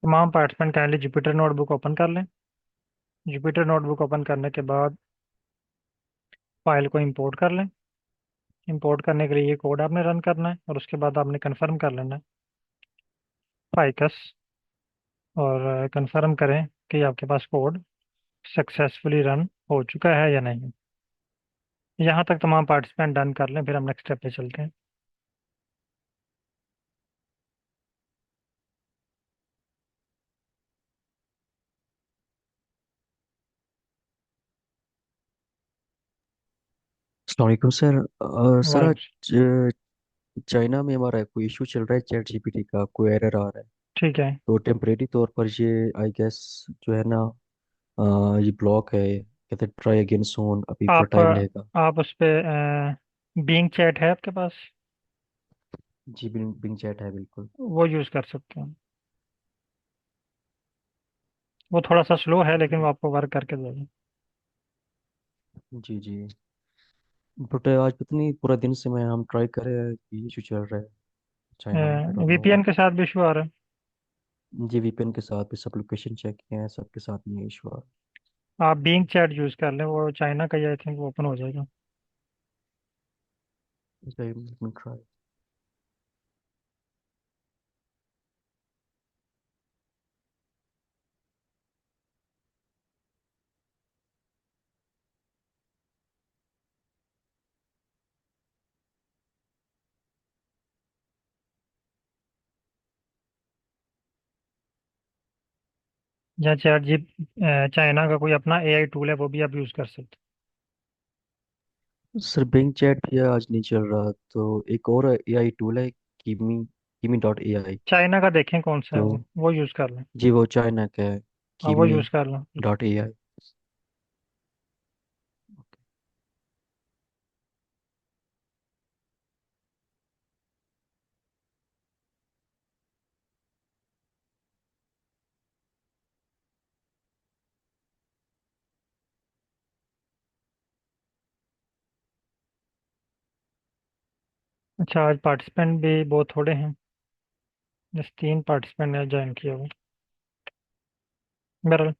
तमाम participant kindly Jupyter notebook open कर लें। जुपिटर नोटबुक ओपन करने के बाद फाइल को इंपोर्ट कर लें। इंपोर्ट करने के लिए ये कोड आपने रन करना है और उसके बाद आपने कंफर्म कर लेना है फाइकस, और कंफर्म करें कि आपके पास कोड सक्सेसफुली रन हो चुका है या नहीं। यहाँ तक तमाम पार्टिसिपेंट डन कर लें, फिर हम नेक्स्ट स्टेप पे चलते हैं। अस्सलाम वालेकुम सर। सर वालेकुम। आज चाइना में हमारा कोई इशू चल रहा है, चैट जीपीटी का कोई एरर आ रहा है। ठीक है। तो टेम्परेरी तौर पर ये आई गेस जो है ना, ये ब्लॉक है। कहते ट्राई अगेन सोन, अभी थोड़ा आप टाइम लगेगा। आप उस पर बीइंग चैट है आपके पास? जी बिंग बिंग चैट है बिल्कुल। वो यूज़ कर सकते हैं। वो थोड़ा सा स्लो है लेकिन वो आपको वर्क करके देगा। जी जी। बट आज पता नहीं, पूरा दिन से मैं हम ट्राई कर रहे हैं कि इशू चल रहा है चाइना में, I don't know VPN why. के साथ भी इशू आ रहा है। जी वीपीएन के साथ भी सब लोकेशन चेक किए हैं, सबके साथ में इशू आ रहा आप बीइंग चैट यूज़ कर लें, वो चाइना का ही आई थिंक वो ओपन हो जाएगा। है। ट्राई। या चैट जी, चाइना का कोई अपना एआई टूल है, वो भी आप यूज़ कर सकते सर बिंग चैट भी आज नहीं चल रहा, तो एक और एआई टूल है, किमी किमी डॉट एआई। हैं। चाइना का देखें कौन सा है, तो वो यूज़ कर लें। जी वो चाइना का है, हाँ, वो किमी यूज़ कर लें। Dot AI. अच्छा, आज पार्टिसिपेंट भी बहुत थोड़े हैं, बस 3 पार्टिसिपेंट ने ज्वाइन किया हुआ। बहरहाल,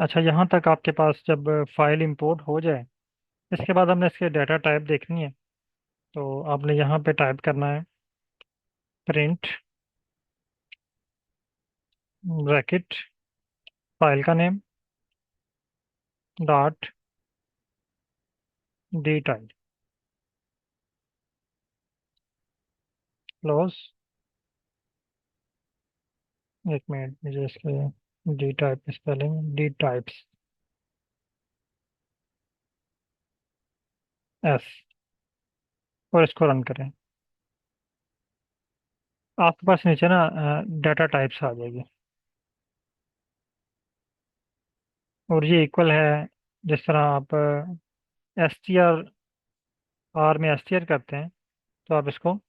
अच्छा, यहाँ तक आपके पास जब फाइल इंपोर्ट हो जाए, इसके बाद हमने इसके डाटा टाइप देखनी है। तो आपने यहाँ पे टाइप करना है प्रिंट ब्रैकेट फाइल का name dot D type close. एक मिनट, मुझे इसके D type spelling D types S, और इसको रन करें। आपके पास नीचे ना डाटा टाइप्स आ जाएगी, और ये इक्वल है, जिस तरह आप एस टी आर आर में एस टी आर करते हैं, तो आप इसको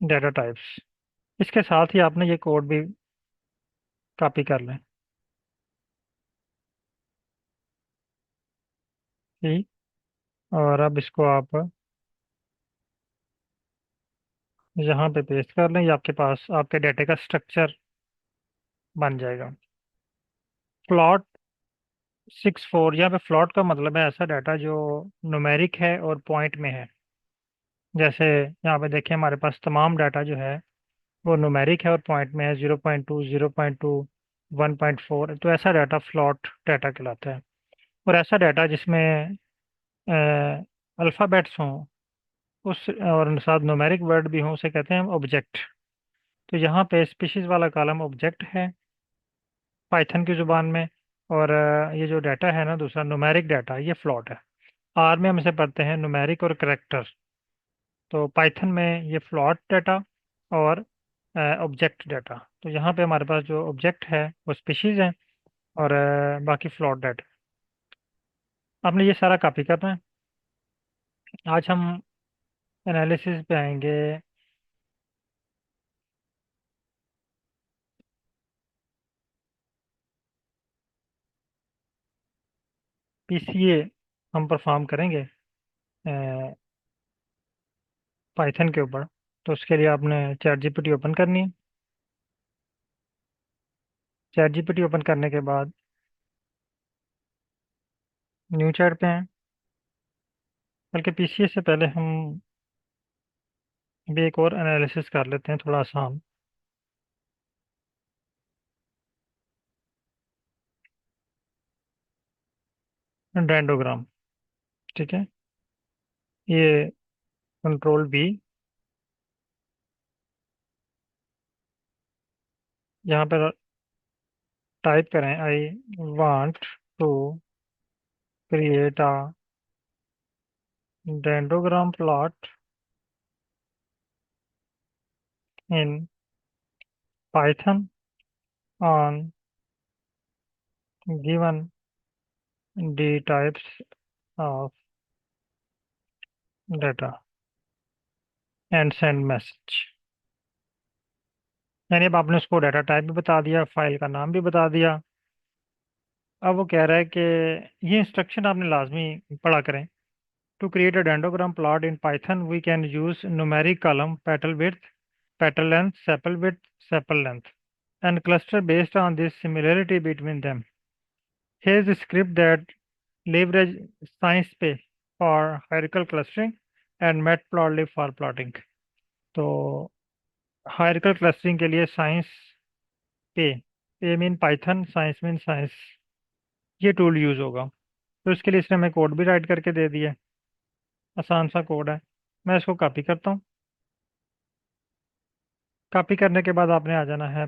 डाटा टाइप्स, इसके साथ ही आपने ये कोड भी कॉपी कर लें। ठीक। और अब इसको आप यहाँ पे पेस्ट कर लें, ये आपके पास आपके डाटे का स्ट्रक्चर बन जाएगा। प्लॉट 64, यहाँ पे फ्लॉट का मतलब है ऐसा डाटा जो न्यूमेरिक है और पॉइंट में है। जैसे यहाँ पे देखें, हमारे पास तमाम डाटा जो है वो न्यूमेरिक है और पॉइंट में है, 0.2, 0.2, 1.4। तो ऐसा डाटा फ्लॉट डाटा कहलाता है। और ऐसा डाटा जिसमें अल्फ़ाबेट्स हों, उस और साथ न्यूमेरिक वर्ड भी हों, उसे कहते हैं ऑब्जेक्ट। तो यहाँ पे स्पीशीज वाला कॉलम ऑब्जेक्ट है पाइथन की ज़ुबान में, और ये जो डाटा है ना दूसरा न्यूमेरिक डाटा, ये फ्लॉट है। आर में हम इसे पढ़ते हैं न्यूमेरिक और करेक्टर। तो पाइथन में ये फ्लॉट डाटा और ऑब्जेक्ट डाटा। तो यहाँ पे हमारे पास जो ऑब्जेक्ट है वो स्पीशीज है, और बाकी फ्लॉट डाटा। आपने ये सारा कॉपी करना है। आज हम एनालिसिस पे आएंगे। पीसीए हम परफॉर्म करेंगे पाइथन के ऊपर। तो उसके लिए आपने चैट जीपीटी ओपन करनी है। चैट जीपीटी ओपन करने के बाद न्यू चैट पे हैं। बल्कि पीसीएस से पहले हम भी एक और एनालिसिस कर लेते हैं, थोड़ा आसान। डेंडोग्राम। ठीक है। ये कंट्रोल V, यहाँ पर टाइप करें, I want to create a dendrogram plot in Python on given d types of data and send message। यानी अब आपने उसको डाटा टाइप भी बता दिया, फाइल का नाम भी बता दिया। अब वो कह रहा है कि ये इंस्ट्रक्शन आपने लाजमी पढ़ा करें। To create a dendrogram plot in Python we can use numeric column petal width, petal length, sepal width, sepal length and cluster based on this similarity between them। Here is a script that leverage SciSP for hierarchical clustering and matplotlib for plotting। तो hierarchical clustering के लिए science पे, पे mean Python, science mean science, ये tool use होगा। तो इसके लिए इसने हमें कोड भी राइट करके दे दिया। आसान सा कोड है। मैं इसको कॉपी करता हूँ। कॉपी करने के बाद आपने आ जाना है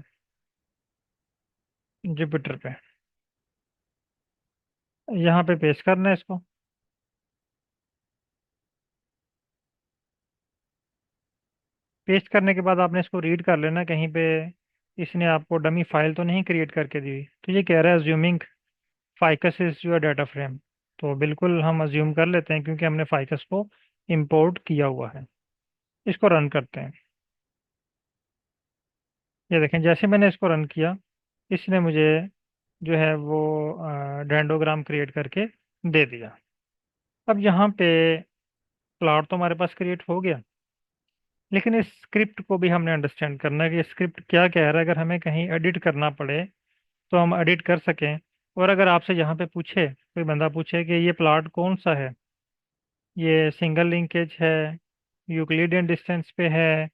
जुपिटर पे। यहाँ पे पेस्ट करना है इसको। पेस्ट करने के बाद आपने इसको रीड कर लेना कहीं पे। इसने आपको डमी फाइल तो नहीं क्रिएट करके दी। तो ये कह रहा है assuming ficus is your data frame. तो बिल्कुल हम अज्यूम कर लेते हैं क्योंकि हमने फाइकस को इंपोर्ट किया हुआ है। इसको रन करते हैं। ये देखें, जैसे मैंने इसको रन किया, इसने मुझे जो है वो डेंडोग्राम क्रिएट करके दे दिया। अब यहाँ पे प्लॉट तो हमारे पास क्रिएट हो गया, लेकिन इस स्क्रिप्ट को भी हमने अंडरस्टैंड करना है कि स्क्रिप्ट क्या कह रहा है। अगर हमें कहीं एडिट करना पड़े तो हम एडिट कर सकें। और अगर आपसे यहाँ पे पूछे, कोई बंदा पूछे कि ये प्लॉट कौन सा है, ये सिंगल लिंकेज है, यूक्लिडियन डिस्टेंस पे है,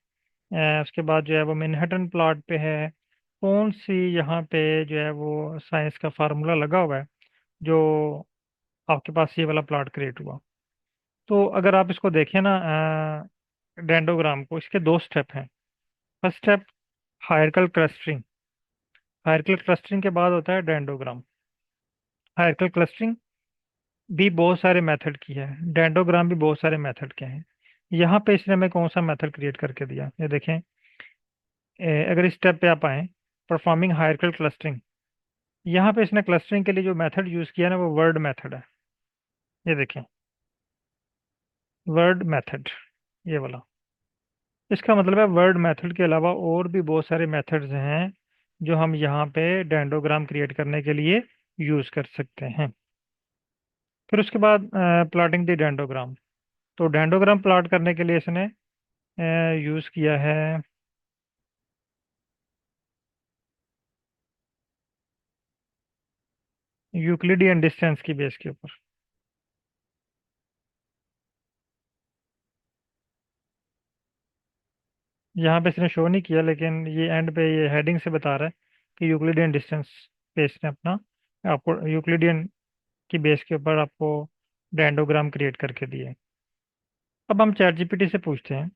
उसके बाद जो है वो मैनहट्टन प्लॉट पे है, कौन सी यहाँ पे जो है वो साइंस का फार्मूला लगा हुआ है जो आपके पास ये वाला प्लॉट क्रिएट हुआ। तो अगर आप इसको देखें ना, डेंडोग्राम को, इसके दो स्टेप हैं। First step hierarchical clustering. Hierarchical clustering के बाद होता है डेंडोग्राम। हायरार्किकल क्लस्टरिंग भी बहुत सारे मेथड की है, डेंडोग्राम भी बहुत सारे मेथड के हैं। यहाँ पे इसने हमें कौन सा मेथड क्रिएट करके दिया, ये देखें। अगर इस स्टेप पे आप आए, परफॉर्मिंग हायरार्किकल क्लस्टरिंग, यहाँ पे इसने क्लस्टरिंग के लिए जो मेथड यूज किया ना वो वर्ड मेथड है। ये देखें, वर्ड मेथड, ये वाला। इसका मतलब है वर्ड मेथड के अलावा और भी बहुत सारे मेथड्स हैं जो हम यहाँ पे डेंडोग्राम क्रिएट करने के लिए यूज कर सकते हैं। फिर उसके बाद प्लॉटिंग द डेंडोग्राम। तो डेंडोग्राम प्लॉट करने के लिए इसने यूज किया है यूक्लिडियन डिस्टेंस की बेस के ऊपर। यहाँ पे इसने शो नहीं किया, लेकिन ये एंड पे ये हेडिंग से बता रहा है कि यूक्लिडियन डिस्टेंस पे इसने अपना आपको यूक्लिडियन की बेस के ऊपर आपको डेंडोग्राम क्रिएट करके दिए। अब हम चैट जीपीटी से पूछते हैं,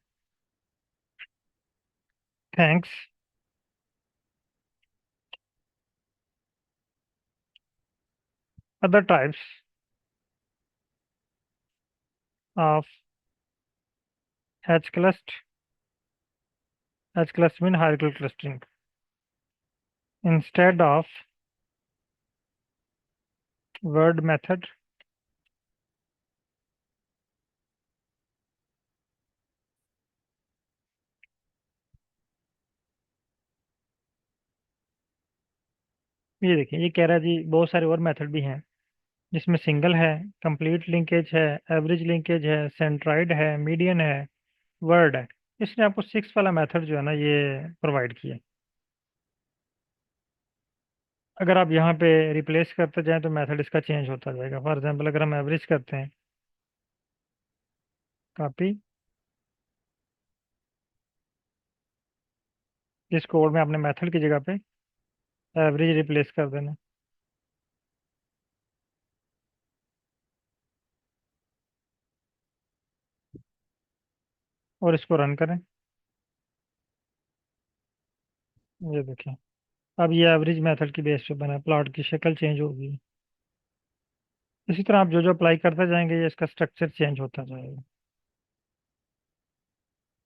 thanks, other types of H cluster, H cluster mean hierarchical clustering, instead of word method। ये देखिए, ये कह रहा है जी बहुत सारे और मेथड भी हैं जिसमें सिंगल है, कंप्लीट लिंकेज है, एवरेज लिंकेज है, सेंट्राइड है, मीडियन है, वर्ड है। इसने आपको 6 वाला मेथड जो है ना ये प्रोवाइड किया। अगर आप यहाँ पे रिप्लेस करते जाएं तो मेथड इसका चेंज होता जाएगा। फॉर एग्जांपल अगर हम एवरेज करते हैं, कॉपी, इस कोड में आपने मेथड की जगह पे एवरेज रिप्लेस कर देना और इसको रन करें। ये देखें, अब ये एवरेज मेथड की बेस पे बना है, प्लॉट की शक्ल चेंज होगी। इसी तरह आप जो जो अप्लाई करते जाएंगे ये इसका स्ट्रक्चर चेंज होता जाएगा।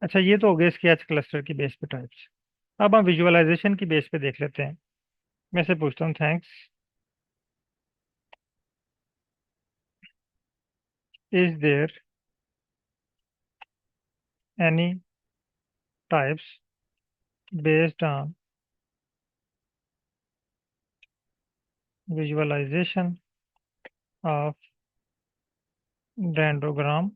अच्छा, ये तो हो गए इसके एच क्लस्टर की बेस पे टाइप्स। अब हम विजुअलाइजेशन की बेस पे देख लेते हैं। मैं से पूछता हूँ, thanks, is there any types based on visualisation of dendrogram.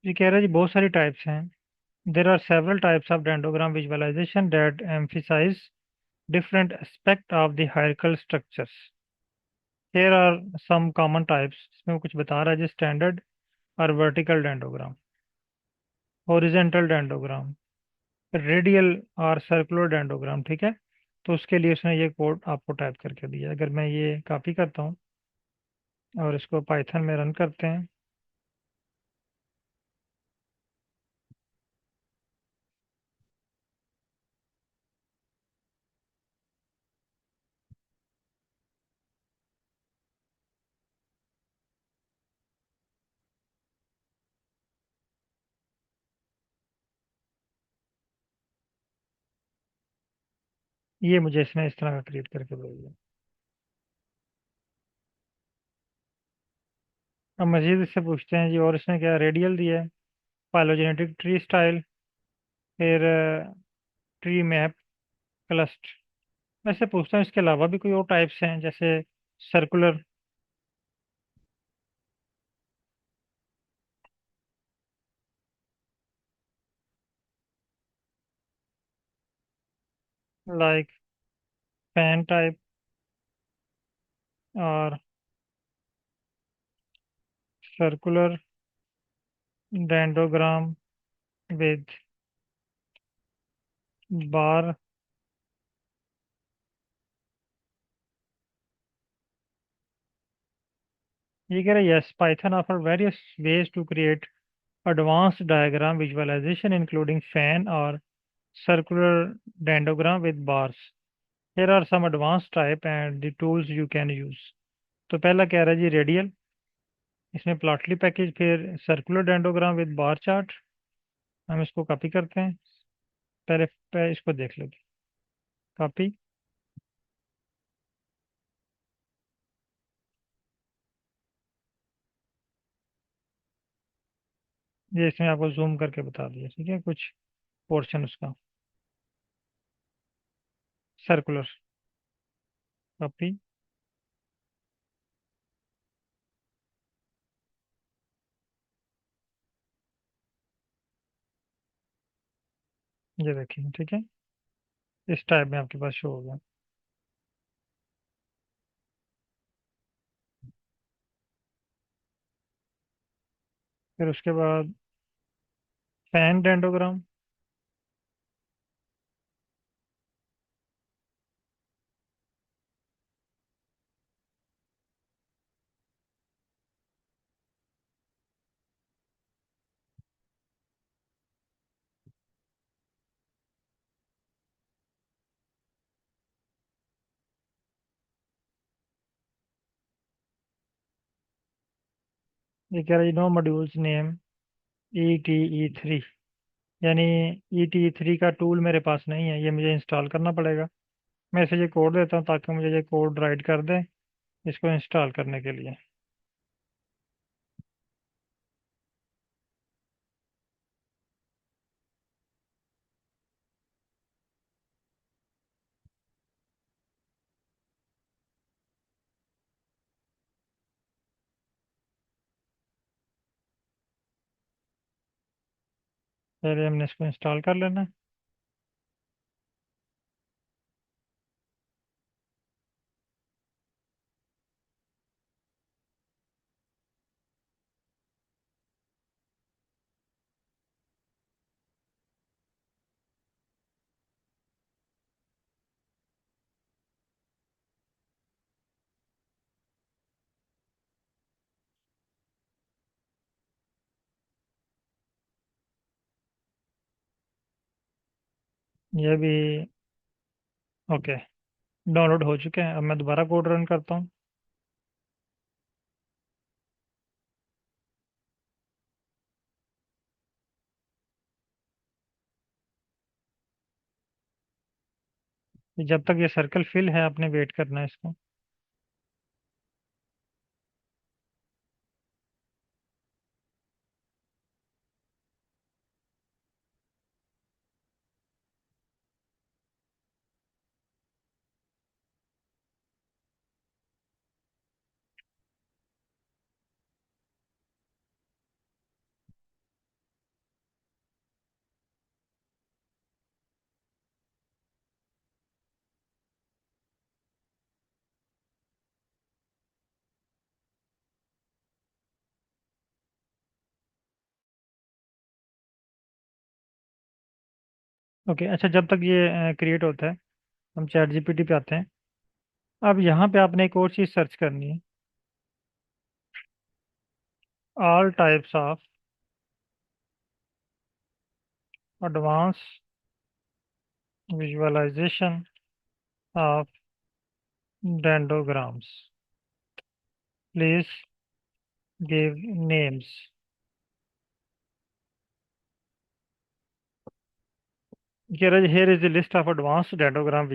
ये कह रहा है जी बहुत सारी टाइप्स हैं। There are several types of dendrogram visualisation that emphasise different aspect of the hierarchical structures. Here are some common types। इसमें वो कुछ बता रहा है जी, स्टैंडर्ड और vertical dendrogram, horizontal dendrogram, radial और सर्कुलर डेंडोग्राम। ठीक है, तो उसके लिए उसने ये कोड आपको टाइप करके दिया है। अगर मैं ये कॉपी करता हूँ और इसको पाइथन में रन करते हैं, ये मुझे इसने इस तरह का क्रिएट करके दे दिया। अब मजीद इससे पूछते हैं जी, और इसने क्या रेडियल दिया है, फाइलोजेनेटिक ट्री स्टाइल, फिर ट्री मैप, क्लस्ट। मैं इससे पूछता हूँ इसके अलावा भी कोई और टाइप्स हैं, जैसे सर्कुलर, लाइक फैन टाइप, और सर्कुलर डेंडोग्राम विद बार। ये कह रहे हैं yes, Python offer various ways to create advanced diagram visualization including fan or circular dendrogram with bars. Here are some advanced type and the tools you can use। तो पहला कह रहा है जी radial, इसमें प्लॉटली पैकेज, फिर circular dendrogram with bar chart. हम इसको copy करते हैं, पहले इसको देख लेते हैं। कॉपी, ये इसमें आपको जूम करके बता दिया, ठीक है, कुछ पोर्शन उसका। सर्कुलर, कॉपी, ये देखिए, ठीक है, इस टाइप में आपके पास शो होगा। फिर उसके बाद फैन डेंडोग्राम। ये कह रहा है नो मॉड्यूल्स नेम ETE3, यानी ETE3 का टूल मेरे पास नहीं है, ये मुझे इंस्टॉल करना पड़ेगा। मैं इसे ये कोड देता हूँ ताकि मुझे ये कोड राइट कर दे इसको इंस्टॉल करने के लिए। पहले हमने इसको इंस्टॉल कर लेना है। ये भी ओके, डाउनलोड हो चुके हैं। अब मैं दोबारा कोड रन करता हूँ। जब तक ये सर्कल फिल है आपने वेट करना है इसको। ओके, अच्छा, जब तक ये क्रिएट होता है हम चैट जीपीटी पे आते हैं। अब यहाँ पे आपने एक और चीज़ सर्च करनी है। All types of advance visualization of dendrograms, please give names. Here is the list of advanced dendrogram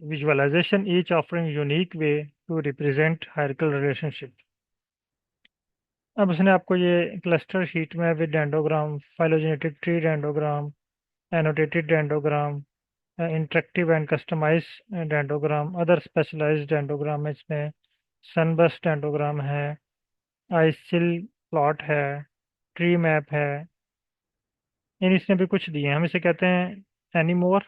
visualization, each offering unique way to represent hierarchical relationship. अब उसने आपको ये क्लस्टर शीट में with dendrogram, phylogenetic tree dendrogram, annotated dendrogram, interactive and customise dendrogram, other specialised dendrogram है इसमें, sunburst dendrogram है, icicle plot है, tree map है। इन इसने भी कुछ दिए हैं, हम इसे कहते हैं एनीमोर।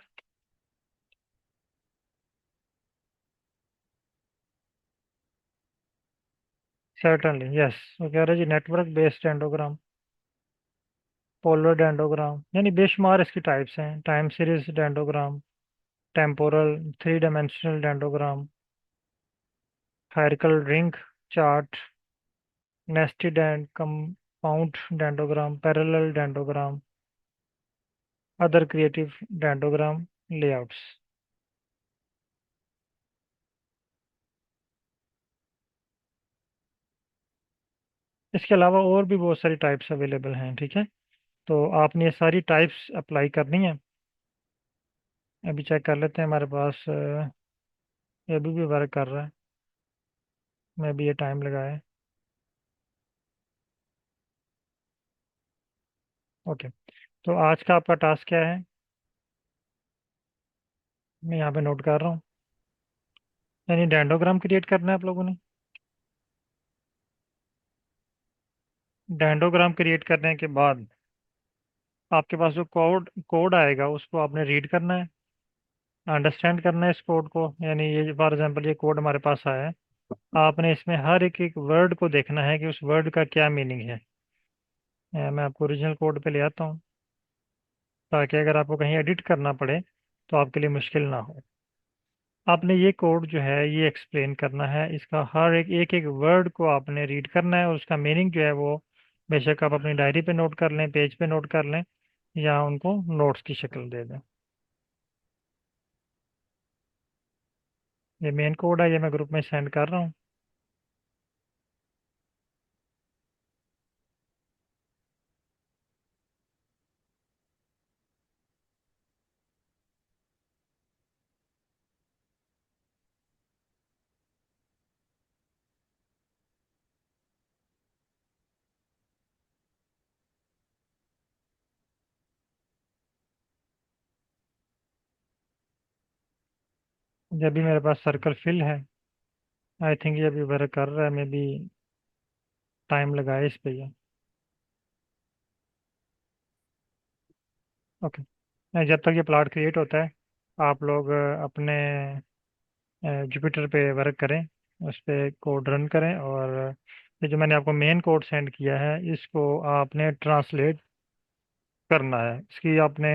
सर्टनली यस, वो कह रहे हैं G network based dendrogram, polar dendrogram, यानी बेशुमार इसकी टाइप्स हैं। Time series dendrogram, temporal, three dimensional dendrogram, hierarchical ring chart, nested and compound dendrogram, parallel dendrogram, other creative dendrogram layouts. इसके अलावा और भी बहुत सारी टाइप्स अवेलेबल हैं, ठीक है। तो आपने ये सारी टाइप्स अप्लाई करनी है। अभी चेक कर लेते हैं हमारे पास ये अभी भी वर्क कर रहा है। मैं भी ये टाइम लगाया है। ओके, तो आज का आपका टास्क क्या है, मैं यहाँ पे नोट कर रहा हूँ। यानी डेंडोग्राम क्रिएट करना है आप लोगों ने। डेंडोग्राम क्रिएट करने के बाद आपके पास जो कोड कोड आएगा उसको आपने रीड करना है, अंडरस्टैंड करना है इस कोड को। यानी ये फॉर एग्जांपल ये कोड हमारे पास आया है, आपने इसमें हर एक एक वर्ड को देखना है कि उस वर्ड का क्या मीनिंग है। मैं आपको ओरिजिनल कोड पे ले आता हूँ, ताकि अगर आपको कहीं एडिट करना पड़े तो आपके लिए मुश्किल ना हो। आपने ये कोड जो है ये एक्सप्लेन करना है, इसका हर एक एक वर्ड को आपने रीड करना है, और उसका मीनिंग जो है वो बेशक आप अपनी डायरी पे नोट कर लें, पेज पे नोट कर लें, या उनको नोट्स की शक्ल दे दें। ये मेन कोड है, ये मैं ग्रुप में सेंड कर रहा हूँ। जब भी मेरे पास सर्कल फिल है, आई थिंक ये अभी वर्क कर रहा है, मे बी टाइम लगाए इस पे ये। ओके। जब तक ये प्लॉट क्रिएट होता है, आप लोग अपने जुपिटर पे वर्क करें, उस पे कोड रन करें, और ये जो मैंने आपको मेन कोड सेंड किया है इसको आपने ट्रांसलेट करना है। इसकी आपने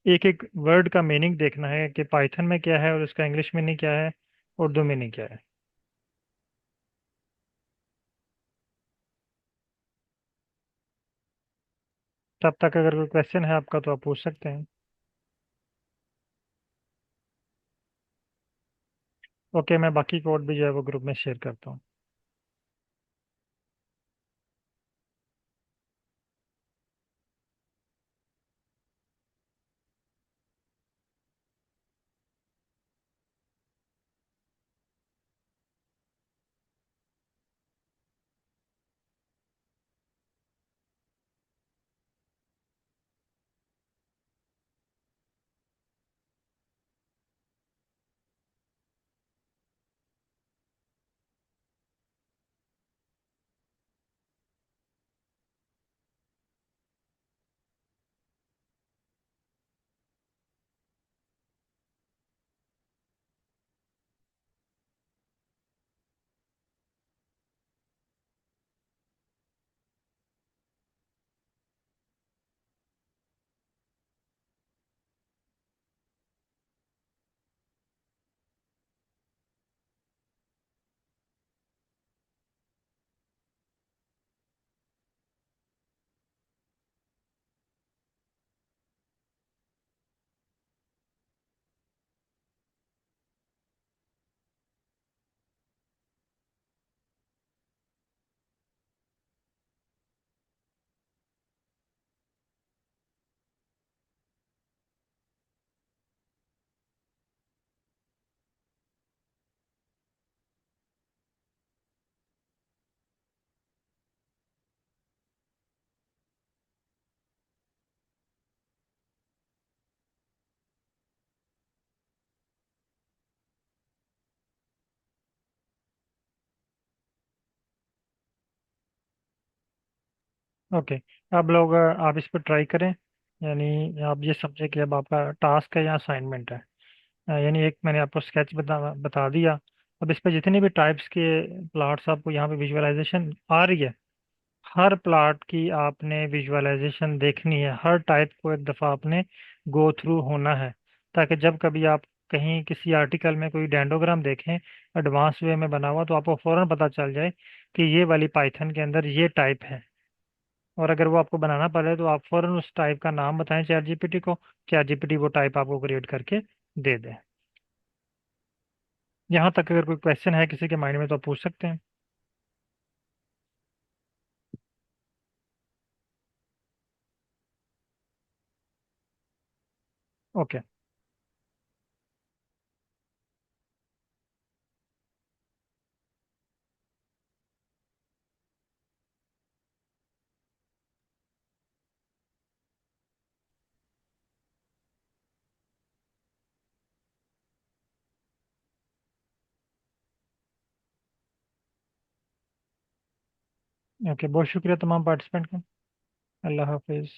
एक एक वर्ड का मीनिंग देखना है कि पाइथन में क्या है और उसका इंग्लिश मीनिंग क्या है, उर्दू मीनिंग क्या है। तब तक अगर कोई क्वेश्चन है आपका तो आप पूछ सकते हैं। ओके, मैं बाकी कोड भी जो है वो ग्रुप में शेयर करता हूँ। ओके। अब लोग आप इस पर ट्राई करें। यानी आप ये समझे कि अब आपका टास्क है या असाइनमेंट है। यानी एक मैंने आपको स्केच बता बता दिया। अब इस पर जितने भी टाइप्स के प्लॉट्स आपको यहाँ पे विजुअलाइजेशन आ रही है, हर प्लॉट की आपने विजुअलाइजेशन देखनी है। हर टाइप को एक दफ़ा आपने गो थ्रू होना है, ताकि जब कभी आप कहीं किसी आर्टिकल में कोई डेंडोग्राम देखें एडवांस वे में बना हुआ, तो आपको फौरन पता चल जाए कि ये वाली पाइथन के अंदर ये टाइप है। और अगर वो आपको बनाना पड़े तो आप फौरन उस टाइप का नाम बताएं चैट जीपीटी को, चैट जीपीटी वो टाइप आपको क्रिएट करके दे दे। यहाँ तक अगर कोई क्वेश्चन है किसी के माइंड में तो आप पूछ सकते हैं। ओके। ओके, बहुत शुक्रिया तमाम पार्टिसिपेंट का। अल्लाह हाफिज़।